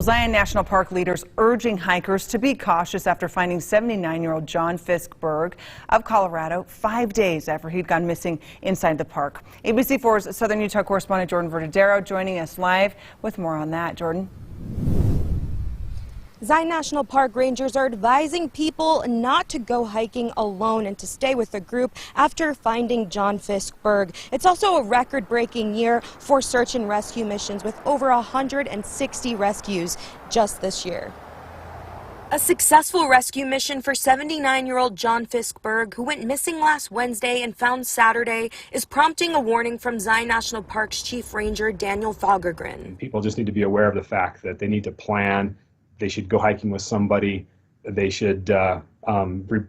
Zion National Park leaders urging hikers to be cautious after finding 79-year-old John Fisk Berg of Colorado 5 days after he'd gone missing inside the park. ABC4's Southern Utah correspondent Jordan Verdadero joining us live with more on that. Jordan. Zion National Park rangers are advising people not to go hiking alone and to stay with a group after finding John Fisk Berg. It's also a record-breaking year for search and rescue missions with over 160 rescues just this year. A successful rescue mission for 79-year-old John Fisk Berg, who went missing last Wednesday and found Saturday, is prompting a warning from Zion National Park's Chief Ranger Daniel Fagergren. People just need to be aware of the fact that they need to plan. They should go hiking with somebody. They should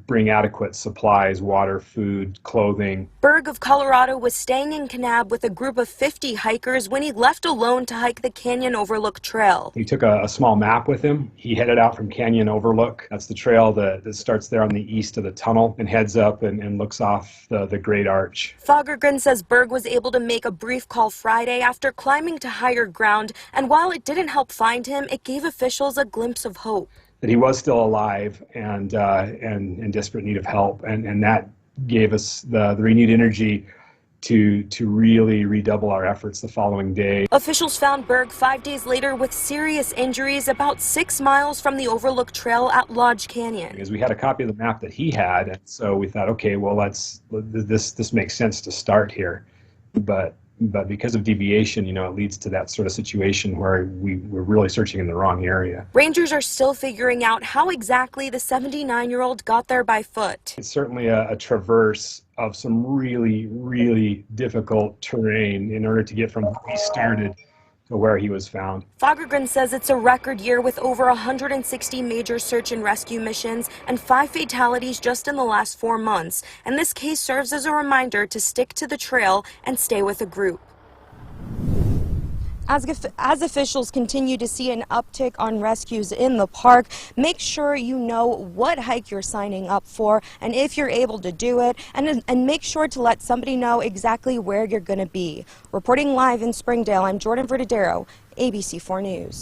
bring adequate supplies, water, food, clothing. Berg of Colorado was staying in Kanab with a group of 50 hikers when he left alone to hike the Canyon Overlook Trail. He took a small map with him. He headed out from Canyon Overlook. That's the trail that starts there on the east of the tunnel and heads up and looks off the Great Arch. Fagergren says Berg was able to make a brief call Friday after climbing to higher ground, and while it didn't help find him, it gave officials a glimpse of hope. That he was still alive and in desperate need of help, and that gave us the renewed energy to really redouble our efforts the following day. Officials found Berg 5 days later with serious injuries about 6 miles from the Overlook Trail at Lodge Canyon. Because we had a copy of the map that he had, and so we thought, okay, well, this makes sense to start here, but because of deviation, it leads to that sort of situation where we're really searching in the wrong area. Rangers are still figuring out how exactly the 79-year-old got there by foot. It's certainly a traverse of some really, really difficult terrain in order to get from where he started to where he was found. Fagergren says it's a record year with over 160 major search and rescue missions and 5 fatalities just in the last 4 months. And this case serves as a reminder to stick to the trail and stay with a group. As officials continue to see an uptick on rescues in the park, make sure you know what hike you're signing up for and if you're able to do it, and make sure to let somebody know exactly where you're going to be. Reporting live in Springdale, I'm Jordan Verdadero, ABC4 News.